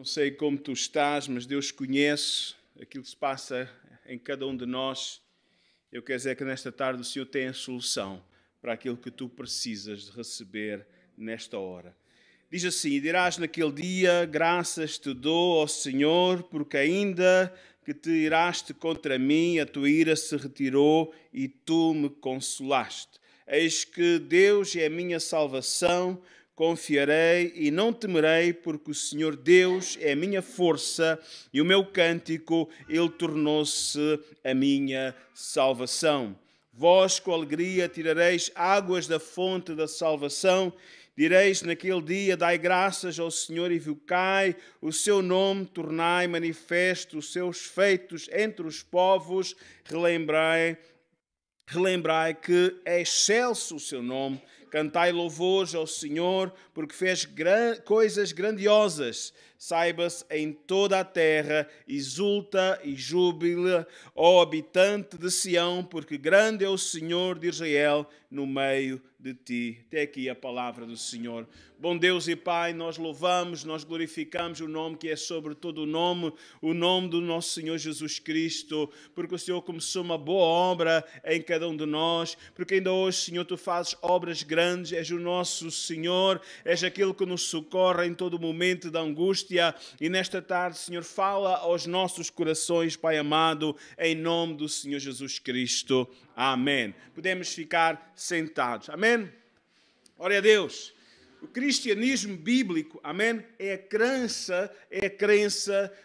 sei como tu estás, mas Deus conhece aquilo que se passa em cada um de nós. Eu quero dizer que nesta tarde o Senhor tem a solução para aquilo que tu precisas de receber nesta hora. Diz assim: e dirás naquele dia, graças te dou, ó Senhor, porque ainda que te iraste contra mim, a tua ira se retirou e tu me consolaste. Eis que Deus é a minha salvação, confiarei e não temerei, porque o Senhor Deus é a minha força e o meu cântico, ele tornou-se a minha salvação. Vós com alegria tirareis águas da fonte da salvação. Direis naquele dia, dai graças ao Senhor, invocai o seu nome, tornai manifesto os seus feitos entre os povos, relembrai que é excelso o seu nome, cantai louvores ao Senhor, porque fez coisas grandiosas. Saiba-se em toda a terra, exulta e júbila, ó habitante de Sião, porque grande é o Senhor de Israel no meio de ti. Até aqui a palavra do Senhor. Bom Deus e Pai, nós louvamos, nós glorificamos o nome que é sobre todo o nome do nosso Senhor Jesus Cristo, porque o Senhor começou uma boa obra em cada um de nós, porque ainda hoje, Senhor, tu fazes obras grandes, és o nosso Senhor, és aquele que nos socorre em todo momento da angústia, e nesta tarde, Senhor, fala aos nossos corações, Pai amado, em nome do Senhor Jesus Cristo. Amém. Podemos ficar sentados. Amém? Glória a Deus. O cristianismo bíblico, amém, é a crença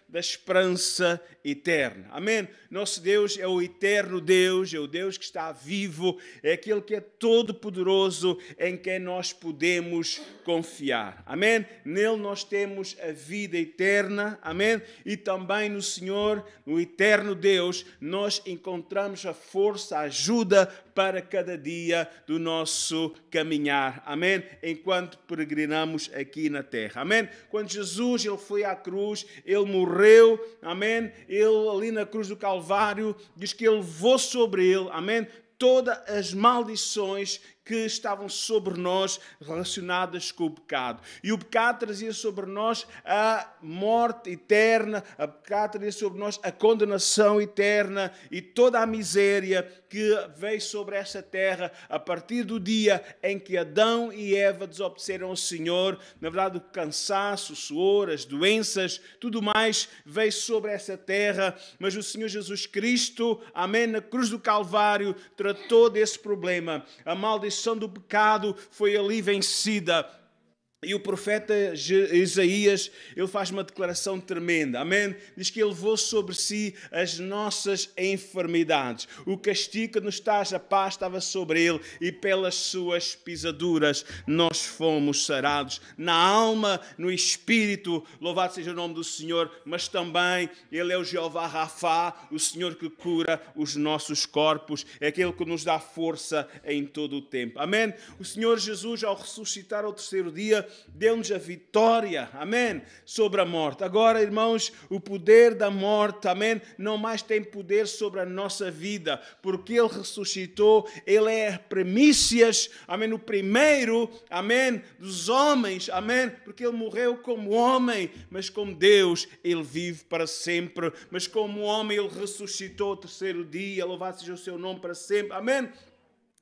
da esperança eterna. Amém? Nosso Deus é o eterno Deus, é o Deus que está vivo, é aquele que é todo-poderoso, em quem nós podemos confiar. Amém? Nele nós temos a vida eterna, amém? E também no Senhor, no eterno Deus, nós encontramos a força, a ajuda para cada dia do nosso caminhar. Amém? Enquanto peregrinamos aqui na terra. Amém? Quando Jesus ele foi à cruz, ele morreu, amém? Ele ali na cruz do Calvário, diz que ele levou sobre ele, amém? Todas as maldições que estavam sobre nós relacionadas com o pecado. E o pecado trazia sobre nós a morte eterna, o pecado trazia sobre nós a condenação eterna e toda a miséria que veio sobre esta terra a partir do dia em que Adão e Eva desobedeceram ao Senhor. Na verdade, o cansaço, o suor, as doenças, tudo mais veio sobre essa terra, mas o Senhor Jesus Cristo, amém, na cruz do Calvário, tratou desse problema. A maldição do pecado foi ali vencida. E o profeta Isaías, ele faz uma declaração tremenda, amém? Diz que ele levou sobre si as nossas enfermidades. O castigo que nos traz a paz estava sobre ele e pelas suas pisaduras nós fomos sarados. Na alma, no espírito, louvado seja o nome do Senhor, mas também ele é o Jeová Rafá, o Senhor que cura os nossos corpos, é aquele que nos dá força em todo o tempo, amém? O Senhor Jesus, ao ressuscitar ao terceiro dia, deu-nos a vitória, amém, sobre a morte. Agora, irmãos, o poder da morte, amém, não mais tem poder sobre a nossa vida, porque Ele ressuscitou, Ele é a primícias, amém, o primeiro, amém, dos homens, amém, porque Ele morreu como homem, mas como Deus, Ele vive para sempre, mas como homem, Ele ressuscitou ao terceiro dia, louvado seja o seu nome para sempre, amém.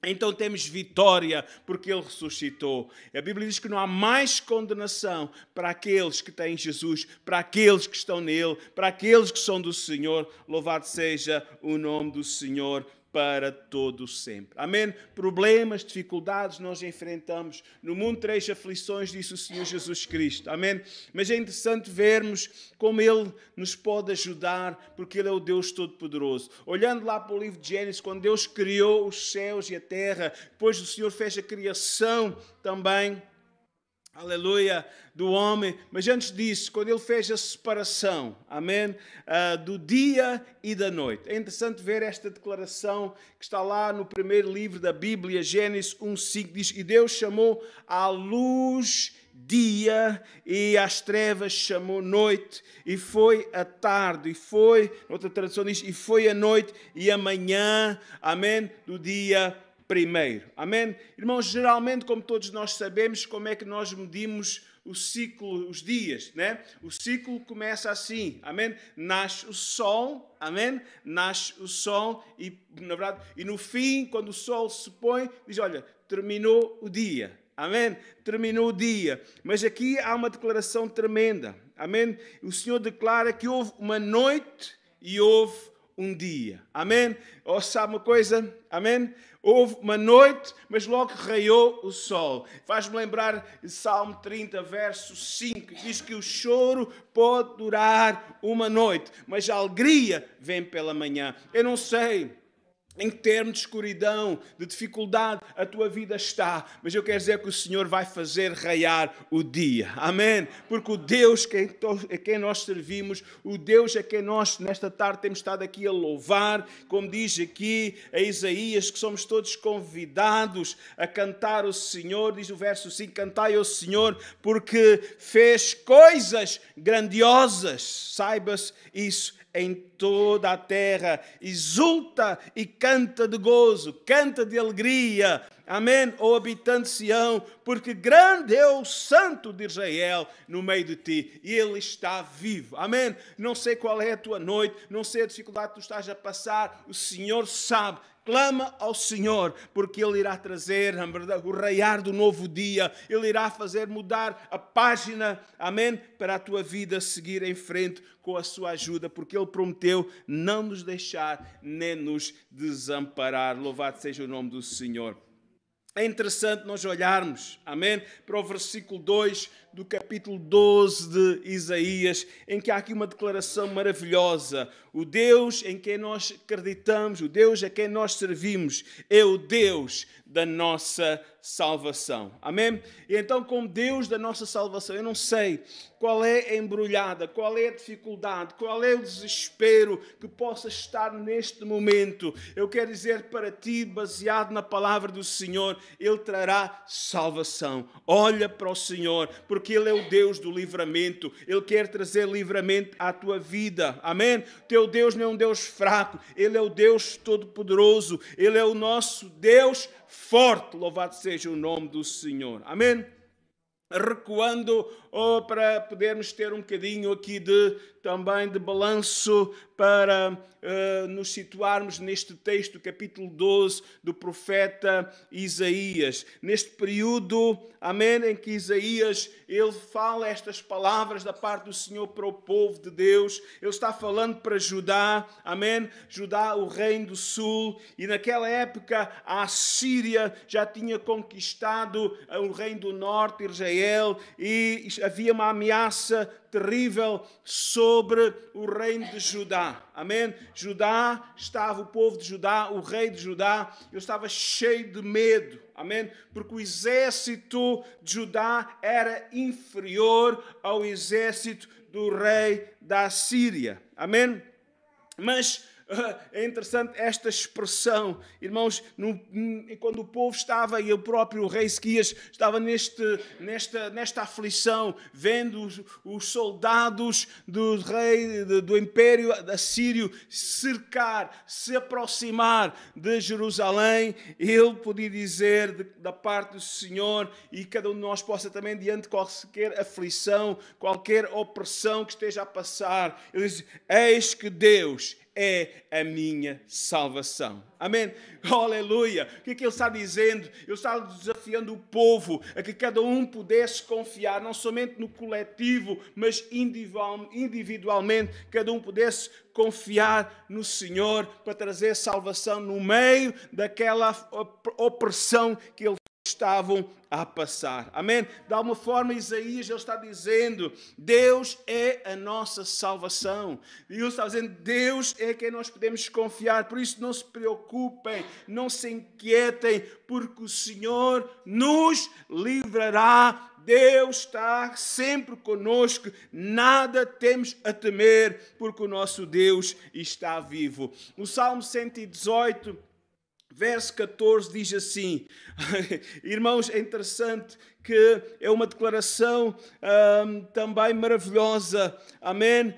Então temos vitória porque Ele ressuscitou. A Bíblia diz que não há mais condenação para aqueles que têm Jesus, para aqueles que estão nele, para aqueles que são do Senhor. Louvado seja o nome do Senhor para todo sempre. Amém? Problemas, dificuldades nós enfrentamos. No mundo três aflições, disse o Senhor Jesus Cristo. Amém? Mas é interessante vermos como Ele nos pode ajudar, porque Ele é o Deus Todo-Poderoso. Olhando lá para o livro de Gênesis, quando Deus criou os céus e a terra, depois o Senhor fez a criação também, aleluia, do homem, mas antes disso, quando ele fez a separação, amém, do dia e da noite. É interessante ver esta declaração que está lá no primeiro livro da Bíblia, Gênesis 1:5, diz: e Deus chamou à luz dia e às trevas chamou noite, e foi a tarde, e foi, outra tradução diz, e foi a noite e a manhã, amém, do dia primeiro. Amém? Irmãos, geralmente, como todos nós sabemos, como é que nós medimos o ciclo, os dias, né? O ciclo começa assim, amém? Nasce o sol, amém? Nasce o sol e, na verdade, e no fim, quando o sol se põe, diz, olha, terminou o dia, amém? Terminou o dia. Mas aqui há uma declaração tremenda, amém? O Senhor declara que houve uma noite e houve um dia, amém? Ou sabe uma coisa, amém? Houve uma noite, mas logo raiou o sol. Faz-me lembrar Salmo 30, verso 5, que diz que o choro pode durar uma noite, mas a alegria vem pela manhã. Eu não sei em que termo de escuridão, de dificuldade a tua vida está, mas eu quero dizer que o Senhor vai fazer raiar o dia, amém? Porque o Deus a quem nós servimos, o Deus a quem nós nesta tarde temos estado aqui a louvar, como diz aqui a Isaías, que somos todos convidados a cantar o Senhor, diz o verso 5, cantai ao Senhor, porque fez coisas grandiosas, saiba-se isso, em toda a terra, exulta e canta de gozo, canta de alegria, amém, ó habitante de Sião, porque grande é o Santo de Israel no meio de ti, e Ele está vivo, amém. Não sei qual é a tua noite, não sei a dificuldade que tu estás a passar, o Senhor sabe. Clama ao Senhor, porque Ele irá trazer o raiar do novo dia. Ele irá fazer mudar a página, amém, para a tua vida seguir em frente com a sua ajuda, porque Ele prometeu não nos deixar nem nos desamparar. Louvado seja o nome do Senhor. É interessante nós olharmos, amém, para o versículo 2 do capítulo 12 de Isaías, em que há aqui uma declaração maravilhosa. O Deus em quem nós acreditamos, o Deus a quem nós servimos, é o Deus da nossa salvação. Amém? E então, como Deus da nossa salvação, eu não sei qual é a embrulhada, qual é a dificuldade, qual é o desespero que possa estar neste momento. Eu quero dizer para ti, baseado na palavra do Senhor, Ele trará salvação. Olha para o Senhor, porque Ele é o Deus do livramento. Ele quer trazer livramento à tua vida. Amém? Teu Deus não é um Deus fraco. Ele é o Deus todo-poderoso. Ele é o nosso Deus forte. Louvado seja o nome do Senhor. Amém? Recuando para podermos ter um bocadinho aqui também de balanço para nos situarmos neste texto, capítulo 12 do profeta Isaías. Neste período, amém, em que Isaías, ele fala estas palavras da parte do Senhor para o povo de Deus. Ele está falando para Judá, amém, Judá, o reino do sul, e naquela época a Assíria já tinha conquistado o reino do norte, Israel, e havia uma ameaça terrível sobre o reino de Judá. Amém? Judá estava, o povo de Judá, o rei de Judá, ele estava cheio de medo. Amém? Porque o exército de Judá era inferior ao exército do rei da Assíria. Amém? Mas é interessante esta expressão, irmãos, quando o povo estava, e o próprio rei Ezequias estava nesta aflição, vendo os soldados do rei, do império assírio cercar, se aproximar de Jerusalém, ele podia dizer da parte do Senhor, e cada um de nós possa também, diante de qualquer aflição, qualquer opressão que esteja a passar, ele diz, eis que Deus é a minha salvação. Amém? Aleluia! O que é que ele está dizendo? Ele está desafiando o povo a que cada um pudesse confiar, não somente no coletivo, mas individualmente, cada um pudesse confiar no Senhor para trazer salvação no meio daquela opressão que eles estavam a passar. Amém? De alguma forma, Isaías ele está dizendo, Deus é a nossa salvação. E ele está dizendo, Deus é quem nós podemos confiar. Por isso, não se preocupem, não se inquietem, porque o Senhor nos livrará. Deus está sempre conosco, nada temos a temer, porque o nosso Deus está vivo. O Salmo 118, verso 14 diz assim, irmãos, é interessante que é uma declaração também maravilhosa, amém,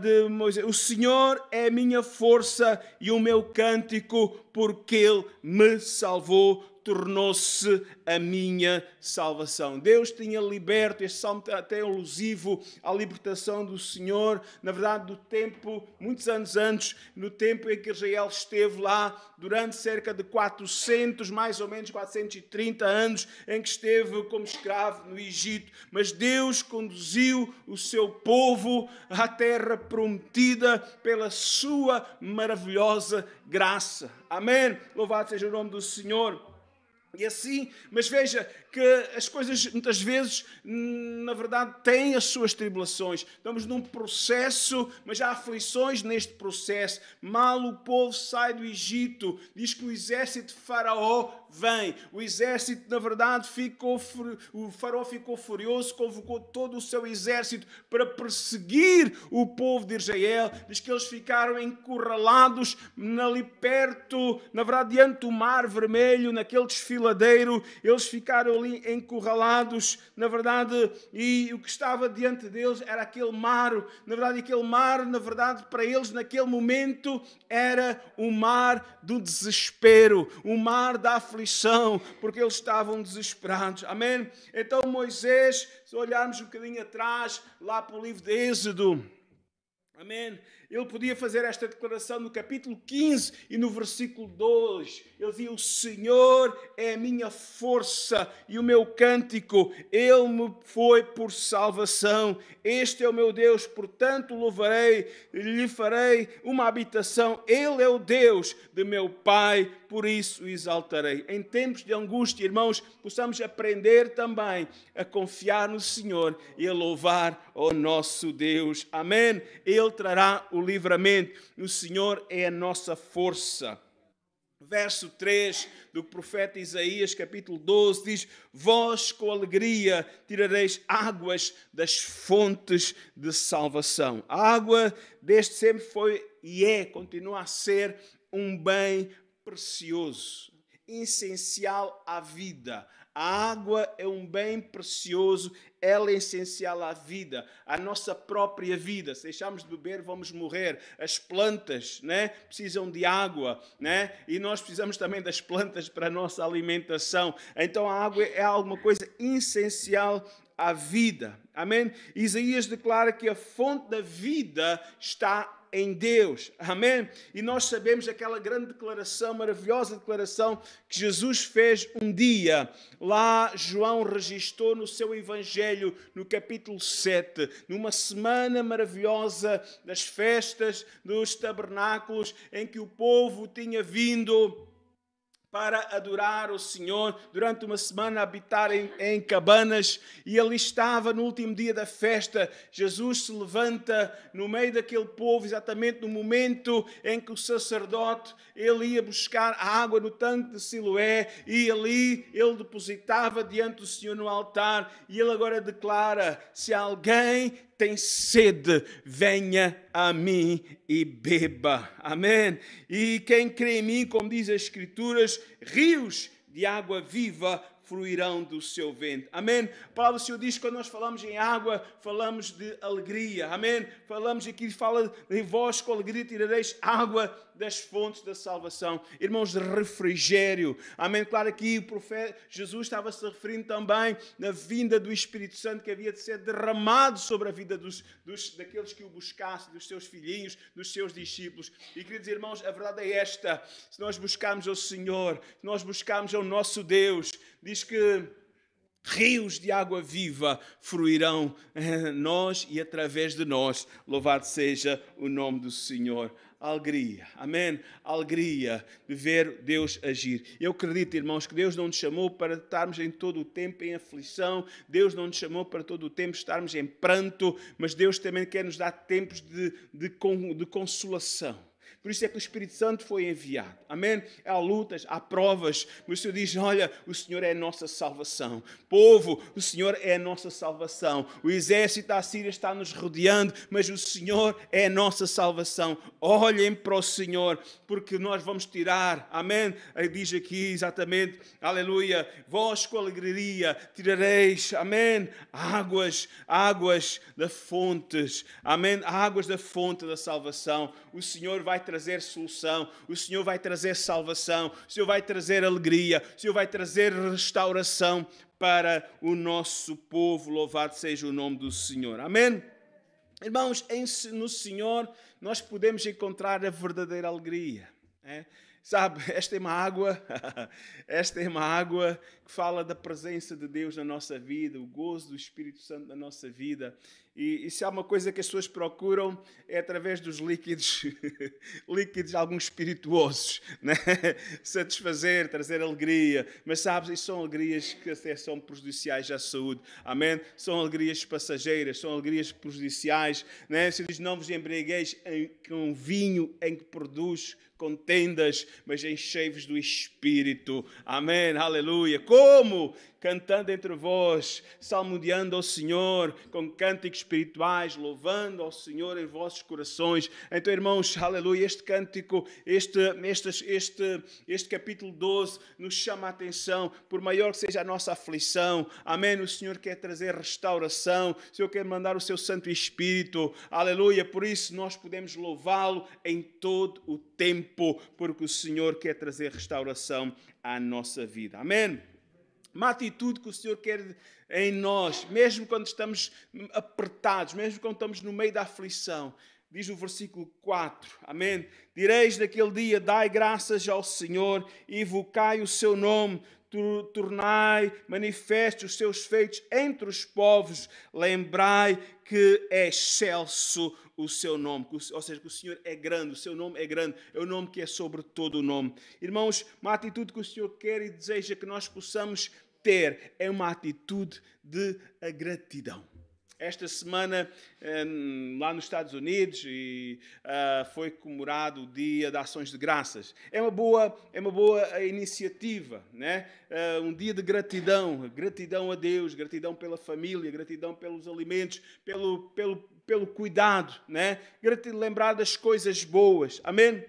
de Moisés. O Senhor é a minha força e o meu cântico, porque Ele me salvou. tornou-se a minha salvação. Deus tinha liberto, este salmo até alusivo à libertação do Senhor, na verdade, do tempo, muitos anos antes, no tempo em que Israel esteve lá, durante cerca de 400, mais ou menos 430 anos, em que esteve como escravo no Egito. Mas Deus conduziu o seu povo à terra prometida pela sua maravilhosa graça. Amém? Louvado seja o nome do Senhor. E assim, mas veja que as coisas muitas vezes, na verdade, têm as suas tribulações. Estamos num processo, mas há aflições neste processo. Mal o povo sai do Egito, diz que o exército de Faraó vem. O exército, na verdade, o Faraó ficou furioso, convocou todo o seu exército para perseguir o povo de Israel. Diz que eles ficaram encurralados ali perto, na verdade, diante do Mar Vermelho, naquele desfiladeiro. Eles ficaram ali encurralados, na verdade, e o que estava diante deles era aquele mar. Na verdade, aquele mar, na verdade, para eles, naquele momento, era o mar do desespero, o mar da aflição, porque eles estavam desesperados. Amém? Então Moisés, se olharmos um bocadinho atrás, lá para o livro de Êxodo, amém? Ele podia fazer esta declaração no capítulo 15 e no versículo 2. Ele dizia: o Senhor é a minha força e o meu cântico. Ele me foi por salvação. Este é o meu Deus, portanto louvarei, lhe farei uma habitação. Ele é o Deus de meu Pai, por isso o exaltarei. Em tempos de angústia, irmãos, possamos aprender também a confiar no Senhor e a louvar o nosso Deus. Amém? Ele trará o livramento. O Senhor é a nossa força. Verso 3 do profeta Isaías, capítulo 12, diz: vós com alegria tirareis águas das fontes de salvação. A água desde sempre foi e continua a ser um bem precioso, essencial à vida. A água é um bem precioso, ela é essencial à vida, à nossa própria vida. Se deixarmos de beber, vamos morrer. As plantas, né, precisam de água, né? E nós precisamos também das plantas para a nossa alimentação. Então a água é alguma coisa essencial à vida. Amém? Isaías declara que a fonte da vida está em Deus. Amém? E nós sabemos aquela grande declaração, maravilhosa declaração que Jesus fez um dia. Lá João registrou no seu Evangelho, no capítulo 7, numa semana maravilhosa das festas dos tabernáculos, em que o povo tinha vindo para adorar o Senhor, durante uma semana habitar em cabanas, e ali estava no último dia da festa. Jesus se levanta no meio daquele povo, exatamente no momento em que o sacerdote, ele ia buscar a água no tanque de Siloé, e ali ele depositava diante do Senhor no altar, e ele agora declara: se alguém tem sede, venha a mim e beba. Amém? E quem crê em mim, como diz as Escrituras, rios de água viva fluirão do seu ventre. Amém? A palavra do Senhor diz que quando nós falamos em água, falamos de alegria. Amém? Falamos aqui, fala em vós com alegria tirareis água das fontes da salvação. Irmãos, de refrigério. Amém? Claro, aqui o profeta Jesus estava se referindo também na vinda do Espírito Santo que havia de ser derramado sobre a vida daqueles que o buscassem, dos seus filhinhos, dos seus discípulos. E queridos irmãos, a verdade é esta: se nós buscarmos ao Senhor, se nós buscarmos ao nosso Deus, diz que rios de água viva fluirão nós e através de nós. Louvado seja o nome do Senhor. Alegria, amém? Alegria de ver Deus agir. Eu acredito, irmãos, que Deus não nos chamou para estarmos em todo o tempo em aflição. Deus não nos chamou para todo o tempo estarmos em pranto, mas Deus também quer nos dar tempos de consolação. Por isso é que o Espírito Santo foi enviado. Amém? Há lutas, há provas. Mas o Senhor diz: olha, o Senhor é a nossa salvação. Povo, o Senhor é a nossa salvação. O exército da Síria está nos rodeando, mas o Senhor é a nossa salvação. Olhem para o Senhor, porque nós vamos tirar. Amém? Aí diz aqui exatamente, aleluia, vós com alegria tirareis, amém, águas da fontes. Amém? Águas da fonte da salvação. O Senhor vai trazer trazer solução, o Senhor vai trazer salvação, o Senhor vai trazer alegria, o Senhor vai trazer restauração para o nosso povo. Louvado seja o nome do Senhor. Amém? Irmãos, no Senhor nós podemos encontrar a verdadeira alegria. Sabe, esta é uma água que fala da presença de Deus na nossa vida, o gozo do Espírito Santo na nossa vida. E se há uma coisa que as pessoas procuram é através dos líquidos, líquidos alguns espirituosos, né? Satisfazer, trazer alegria. Mas sabes, isso são alegrias que até são prejudiciais à saúde. Amém? São alegrias passageiras, são alegrias prejudiciais. Né? Se diz, não vos embriagueis com vinho em que produz contendas, mas enchei-vos do Espírito. Amém, aleluia. Como? Cantando entre vós, salmodiando ao Senhor, com cânticos espirituais, louvando ao Senhor em vossos corações. Então, irmãos, aleluia, este cântico, este capítulo 12 nos chama a atenção, por maior que seja a nossa aflição. Amém, o Senhor quer trazer restauração, o Senhor quer mandar o seu Santo Espírito. Aleluia, por isso nós podemos louvá-lo em todo o tempo, porque o Senhor quer trazer restauração à nossa vida. Amém? Uma atitude que o Senhor quer em nós, mesmo quando estamos apertados, mesmo quando estamos no meio da aflição. Diz o versículo 4, amém? Direis naquele dia, dai graças ao Senhor, invocai o seu nome, tornai manifestos os seus feitos entre os povos, lembrai que é excelso o seu nome, ou seja, que o Senhor é grande, o seu nome é grande, é o nome que é sobre todo o nome. Irmãos, uma atitude que o Senhor quer e deseja que nós possamos ter é uma atitude de gratidão. Esta semana, lá nos Estados Unidos, foi comemorado o Dia de Ações de Graças. É uma boa iniciativa, né? Um dia de gratidão, gratidão a Deus, gratidão pela família, gratidão pelos alimentos, pelo cuidado, né? Lembrar das coisas boas. Amém?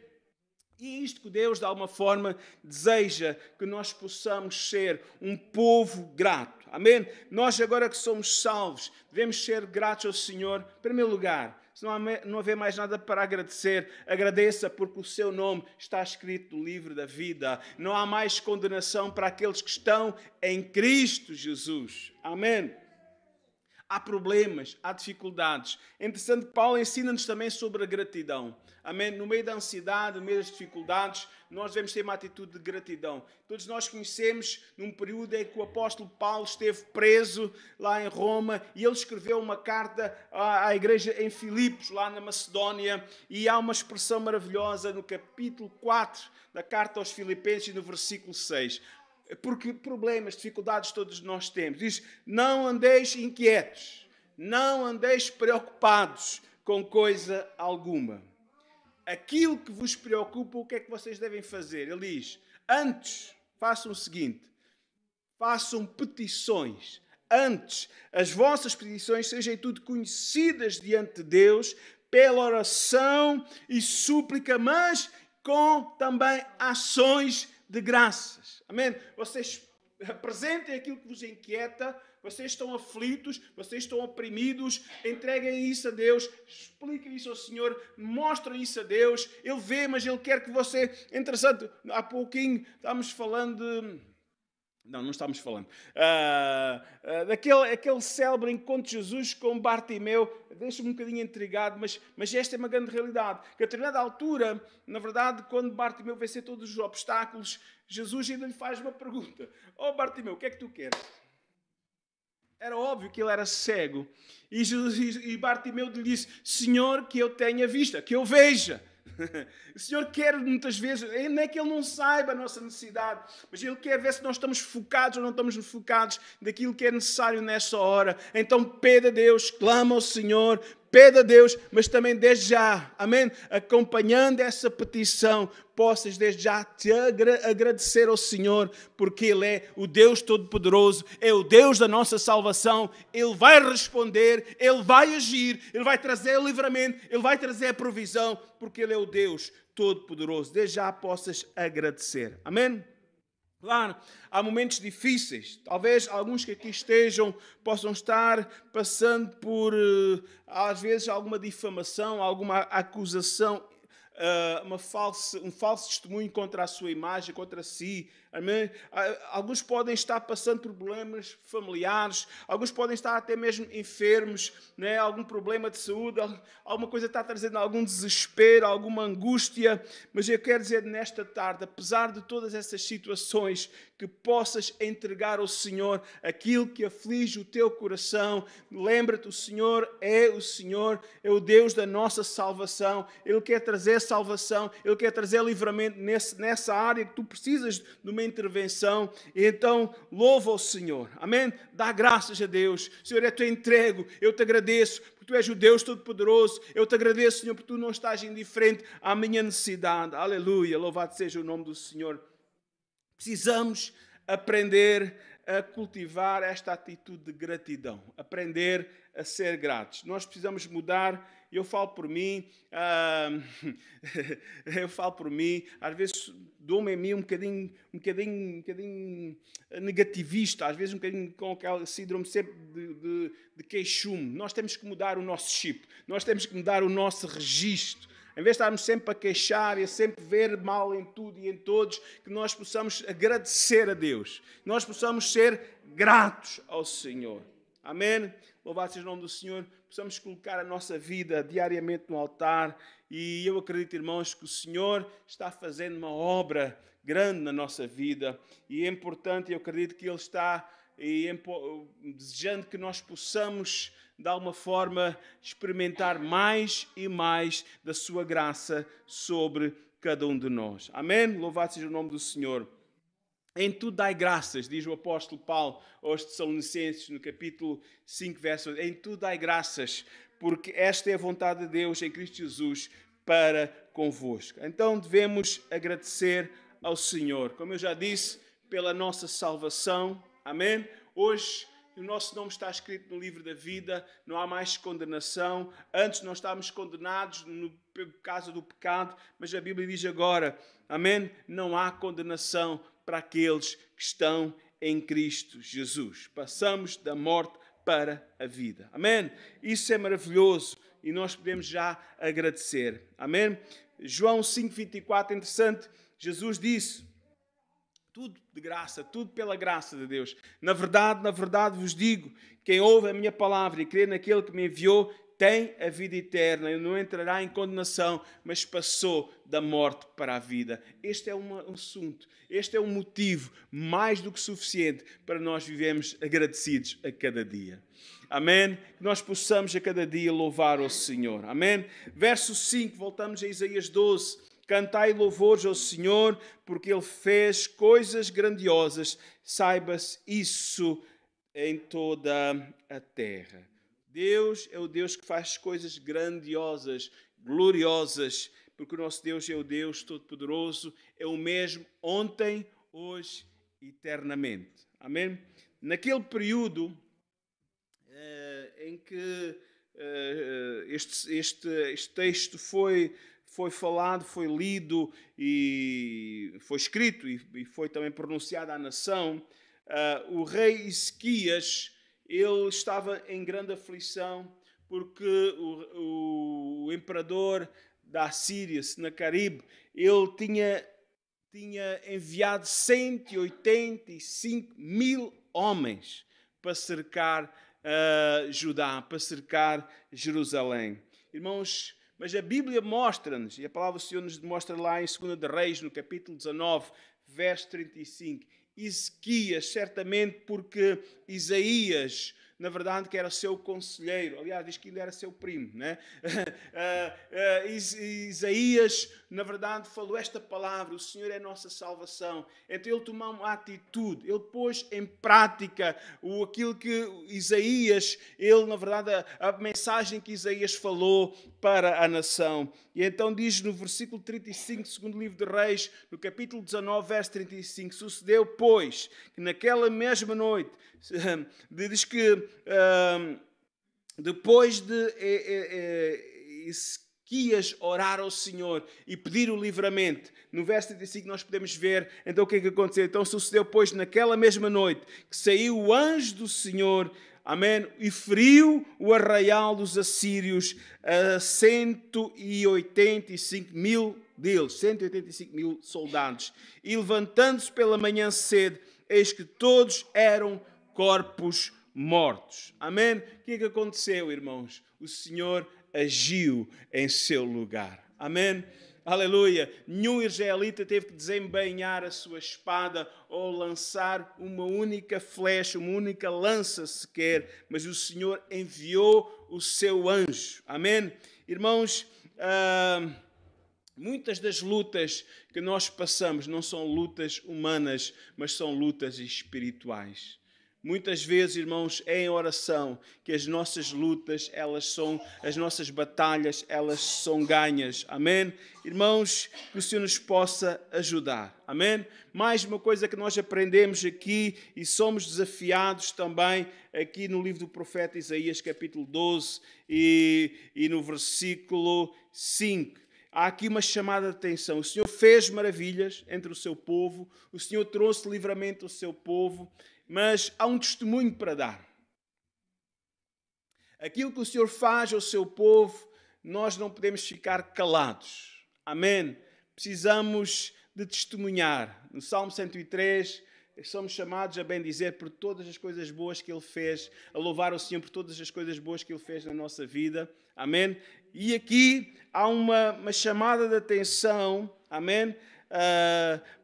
E isto que Deus, de alguma forma, deseja que nós possamos ser um povo grato. Amém? Nós, agora que somos salvos, devemos ser gratos ao Senhor. Em primeiro lugar, se não houver mais nada para agradecer, agradeça porque o seu nome está escrito no livro da vida. Não há mais condenação para aqueles que estão em Cristo Jesus. Amém? Há problemas, há dificuldades. É interessante que Paulo ensina-nos também sobre a gratidão. Amém? No meio da ansiedade, no meio das dificuldades, nós devemos ter uma atitude de gratidão. Todos nós conhecemos num período em que o apóstolo Paulo esteve preso lá em Roma e ele escreveu uma carta à igreja em Filipos, lá na Macedónia, e há uma expressão maravilhosa no capítulo 4 da carta aos Filipenses, no versículo 6. Porque problemas, dificuldades todos nós temos. Diz, não andeis inquietos, não andeis preocupados com coisa alguma. Aquilo que vos preocupa, o que é que vocês devem fazer? Ele diz, antes, façam o seguinte, façam petições. Antes, as vossas petições sejam tudo conhecidas diante de Deus, pela oração e súplica, mas com também ações de graças. Amém? Vocês apresentem aquilo que vos inquieta, vocês estão aflitos, vocês estão oprimidos, entreguem isso a Deus, expliquem isso ao Senhor, mostrem isso a Deus. Ele vê, mas Ele quer que você... Interessante, há pouquinho estávamos falando de... Não estamos falando. Aquele célebre encontro de Jesus com Bartimeu, deixa-me um bocadinho intrigado, mas esta é uma grande realidade. Que a determinada altura, na verdade, quando Bartimeu vencer todos os obstáculos, Jesus ainda lhe faz uma pergunta. Bartimeu, o que é que tu queres? Era óbvio que ele era cego. E Bartimeu lhe disse, Senhor, que eu tenha vista, que eu veja. O Senhor quer muitas vezes, não é que Ele não saiba a nossa necessidade, mas Ele quer ver se nós estamos focados ou não estamos focados daquilo que é necessário nessa hora. Então pede a Deus, clama ao Senhor, pede a Deus, mas também desde já, amém? Acompanhando essa petição, possas desde já te agradecer ao Senhor, porque Ele é o Deus Todo-Poderoso, é o Deus da nossa salvação. Ele vai responder, Ele vai agir, Ele vai trazer o livramento, Ele vai trazer a provisão, porque Ele é o Deus Todo-Poderoso. Desde já possas agradecer. Amém? Claro, há momentos difíceis. Talvez alguns que aqui estejam possam estar passando por, às vezes, alguma difamação, alguma acusação um falso testemunho contra a sua imagem, contra si. Amém? Alguns podem estar passando por problemas familiares, alguns podem estar até mesmo enfermos, né? Algum problema de saúde, alguma coisa está trazendo algum desespero, alguma angústia. Mas eu quero dizer nesta tarde, apesar de todas essas situações, que possas entregar ao Senhor aquilo que aflige o teu coração. Lembra-te, o Senhor, é o Deus da nossa salvação. Ele quer trazer salvação, Ele quer trazer livramento nessa área que tu precisas de uma intervenção. E então, louva ao Senhor. Amém? Dá graças a Deus. Senhor, eu te entrego, eu te agradeço, porque tu és o Deus Todo-Poderoso. Eu te agradeço, Senhor, porque tu não estás indiferente à minha necessidade. Aleluia. Louvado seja o nome do Senhor. Precisamos aprender a cultivar esta atitude de gratidão, aprender a ser gratos. Nós precisamos mudar. Eu falo por mim, às vezes dou-me a mim um bocadinho negativista, às vezes um bocadinho com aquela síndrome sempre de queixume. Nós temos que mudar o nosso chip, nós temos que mudar o nosso registro. Em vez de estarmos sempre a queixar e a sempre ver mal em tudo e em todos, que nós possamos agradecer a Deus, nós possamos ser gratos ao Senhor. Amém? Louvado seja o nome do Senhor. Possamos colocar a nossa vida diariamente no altar. E eu acredito, irmãos, que o Senhor está fazendo uma obra grande na nossa vida. E é importante, eu acredito que Ele está desejando que nós possamos, de alguma forma, experimentar mais e mais da sua graça sobre cada um de nós. Amém? Louvado seja o nome do Senhor. Em tudo dai graças, diz o apóstolo Paulo aos Tessalonicenses, no capítulo 5, verso 8. Em tudo dai graças, porque esta é a vontade de Deus em Cristo Jesus para convosco. Então devemos agradecer ao Senhor, como eu já disse, pela nossa salvação. Amém? Hoje o nosso nome está escrito no livro da vida, não há mais condenação. Antes nós estávamos condenados por causa do pecado, mas a Bíblia diz agora, amém? Não há condenação para aqueles que estão em Cristo Jesus. Passamos da morte para a vida. Amém? Isso é maravilhoso e nós podemos já agradecer. Amém? João 5,24, interessante, Jesus disse, tudo de graça, tudo pela graça de Deus. Na verdade vos digo, quem ouve a minha palavra e crê naquele que me enviou, tem a vida eterna, e não entrará em condenação, mas passou da morte para a vida. Este é um assunto, este é um motivo mais do que suficiente para nós vivermos agradecidos a cada dia. Amém? Que nós possamos a cada dia louvar ao Senhor. Amém? Verso 5, voltamos a Isaías 12. Cantai louvores ao Senhor, porque Ele fez coisas grandiosas. Saiba-se isso em toda a terra. Deus é o Deus que faz coisas grandiosas, gloriosas, porque o nosso Deus é o Deus Todo-Poderoso, é o mesmo ontem, hoje e eternamente. Amém? Naquele período em que este texto foi falado, foi lido e foi escrito e foi também pronunciado à nação, o rei Ezequias, ele estava em grande aflição porque o imperador da Assíria, Senaqueribe, ele tinha enviado 185 mil homens para cercar Judá, para cercar Jerusalém. Irmãos, mas a Bíblia mostra-nos, e a palavra do Senhor nos demonstra lá em 2 de Reis, no capítulo 19, verso 35, Ezequias, certamente porque Isaías, na verdade, que era seu conselheiro, aliás, diz que ainda era seu primo, né? Isaías, na verdade, falou esta palavra, o Senhor é a nossa salvação. Então ele tomou uma atitude, ele pôs em prática aquilo que Isaías, ele, na verdade, a mensagem que Isaías falou para a nação. E então diz no versículo 35, segundo livro de Reis, no capítulo 19, verso 35, sucedeu, pois, que naquela mesma noite, diz que depois de Ezequias orar ao Senhor e pedir o livramento, no verso 35 nós podemos ver então o que é que aconteceu. Então sucedeu, pois, naquela mesma noite que saiu o anjo do Senhor amém, e feriu o arraial dos assírios a 185 mil deles, 185 mil soldados. E levantando-se pela manhã cedo, eis que todos eram corpos mortos. Amém? O que é que aconteceu, irmãos? O Senhor agiu em seu lugar. Amém? Aleluia! Nenhum israelita teve que desembainhar a sua espada ou lançar uma única flecha, uma única lança sequer, mas o Senhor enviou o seu anjo. Amém? Irmãos, muitas das lutas que nós passamos não são lutas humanas, mas são lutas espirituais. Muitas vezes, irmãos, é em oração que as nossas lutas, as nossas batalhas, elas são ganhas. Amém? Irmãos, que o Senhor nos possa ajudar. Amém? Mais uma coisa que nós aprendemos aqui e somos desafiados também aqui no livro do profeta Isaías, capítulo 12 e no versículo 5. Há aqui uma chamada de atenção. O Senhor fez maravilhas entre o seu povo, o Senhor trouxe livramento ao seu povo, mas há um testemunho para dar. Aquilo que o Senhor faz ao seu povo, nós não podemos ficar calados. Amém? Precisamos de testemunhar. No Salmo 103, somos chamados a bendizer por todas as coisas boas que Ele fez, a louvar o Senhor por todas as coisas boas que Ele fez na nossa vida. Amém? E aqui há uma chamada de atenção, amém?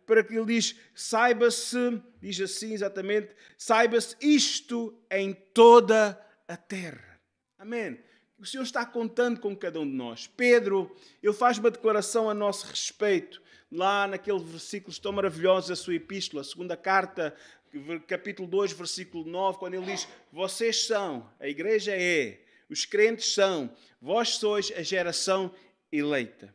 Para que Ele diz, saiba-se, diz assim exatamente, saiba-se isto em toda a terra. Amém? O Senhor está contando com cada um de nós. Pedro, ele faz uma declaração a nosso respeito, lá naquele versículo tão maravilhoso da sua epístola, a segunda carta, capítulo 2, versículo 9, quando ele diz, vocês são, a igreja é, os crentes são, vós sois a geração eleita.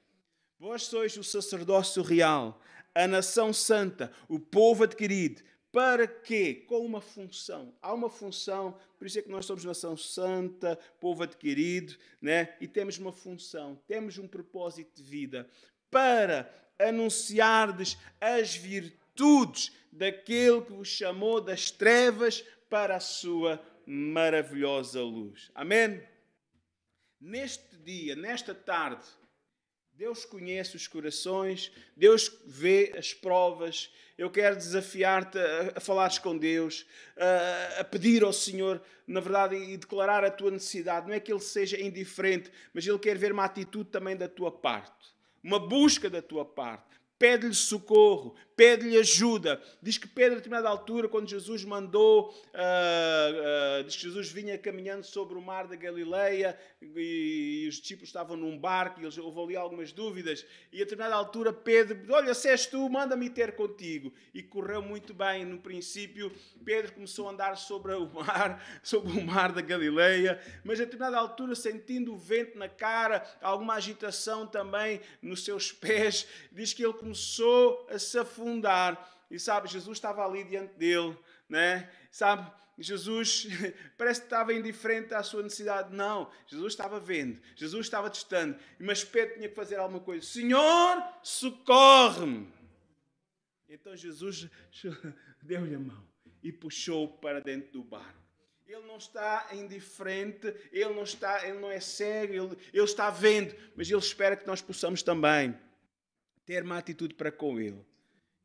Vós sois o sacerdócio real, a nação santa, o povo adquirido. Para quê? Com uma função. Há uma função, por isso é que nós somos nação santa, povo adquirido, né? E temos uma função, temos um propósito de vida para anunciardes as virtudes daquele que vos chamou das trevas para a sua maravilhosa luz. Amém? Neste dia, nesta tarde, Deus conhece os corações, Deus vê as provas. Eu quero desafiar-te a falares com Deus, a pedir ao Senhor, na verdade, e declarar a tua necessidade. Não é que Ele seja indiferente, mas Ele quer ver uma atitude também da tua parte, uma busca da tua parte. Pede-lhe socorro, pede-lhe ajuda. Diz que Pedro, a determinada altura, quando Jesus mandou, diz que Jesus vinha caminhando sobre o mar da Galileia e os discípulos estavam num barco e houve ali algumas dúvidas. E a determinada altura Pedro, olha, se és tu, manda-me ter contigo. E correu muito bem. No princípio, Pedro começou a andar sobre o mar da Galileia, mas a determinada altura, sentindo o vento na cara, alguma agitação também nos seus pés, diz que ele começou a se afundar. E sabe, Jesus estava ali diante dele, né? Sabe, Jesus parece que estava indiferente à sua necessidade. Não, Jesus estava vendo, Jesus estava distante, mas Pedro tinha que fazer alguma coisa. Senhor, socorre-me! Então Jesus deu-lhe a mão e puxou para dentro do barco. Ele não está indiferente, ele não é cego, ele está vendo, mas ele espera que nós possamos também ter uma atitude para com Ele.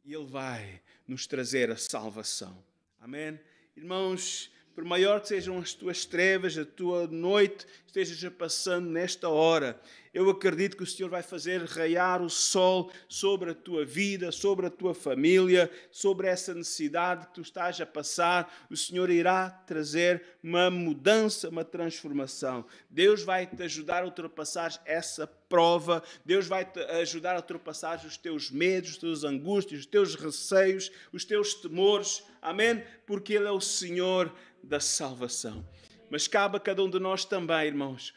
E Ele vai nos trazer a salvação. Amém? Irmãos, por maior que sejam as tuas trevas, a tua noite estejas passando nesta hora, eu acredito que o Senhor vai fazer raiar o sol sobre a tua vida, sobre a tua família, sobre essa necessidade que tu estás a passar. O Senhor irá trazer uma mudança, uma transformação. Deus vai te ajudar a ultrapassar essa prova. Deus vai te ajudar a ultrapassar os teus medos, as tuas angústias, os teus receios, os teus temores. Amém? Porque Ele é o Senhor da salvação. Mas cabe a cada um de nós também, irmãos,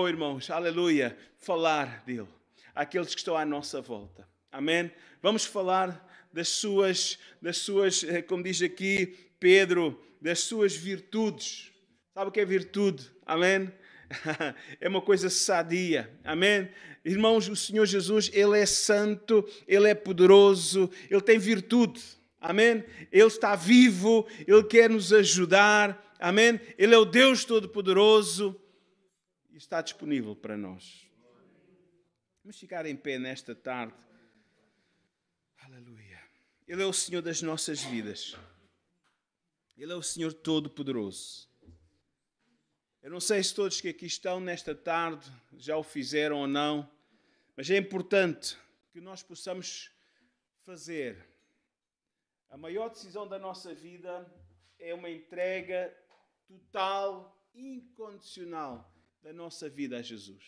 irmãos, aleluia, falar dele, àqueles que estão à nossa volta. Amém? Vamos falar das suas, como diz aqui Pedro, das suas virtudes. Sabe o que é virtude? Amém? É uma coisa sadia. Amém? Irmãos, o Senhor Jesus, Ele é santo, Ele é poderoso, Ele tem virtude. Amém? Ele está vivo, Ele quer nos ajudar. Amém? Ele é o Deus Todo-Poderoso e está disponível para nós. Vamos ficar em pé nesta tarde. Aleluia. Ele é o Senhor das nossas vidas. Ele é o Senhor Todo-Poderoso. Eu não sei se todos que aqui estão nesta tarde já o fizeram ou não, mas é importante que nós possamos fazer. A maior decisão da nossa vida é uma entrega total, incondicional da nossa vida a Jesus.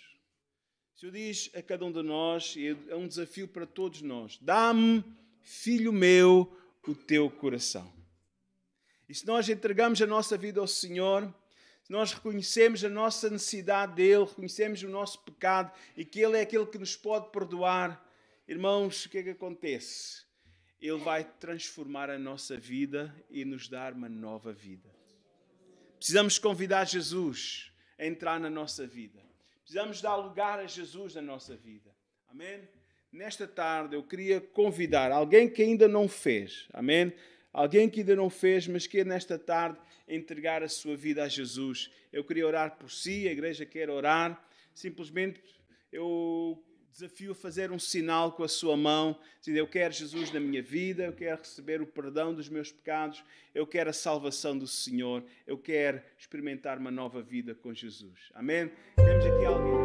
O Senhor diz a cada um de nós, e é um desafio para todos nós: dá-me, filho meu, o teu coração. E se nós entregamos a nossa vida ao Senhor, se nós reconhecemos a nossa necessidade dEle, reconhecemos o nosso pecado e que Ele é aquele que nos pode perdoar, irmãos, o que é que acontece? Ele vai transformar a nossa vida e nos dar uma nova vida. Precisamos convidar Jesus a entrar na nossa vida. Precisamos dar lugar a Jesus na nossa vida. Amém? Nesta tarde eu queria convidar alguém que ainda não fez. Amém? Alguém que ainda não fez, mas quer nesta tarde entregar a sua vida a Jesus. Eu queria orar por si, a igreja quer orar. Simplesmente eu desafio a fazer um sinal com a sua mão, dizendo: eu quero Jesus na minha vida, eu quero receber o perdão dos meus pecados, eu quero a salvação do Senhor, eu quero experimentar uma nova vida com Jesus. Amém? Temos aqui alguém.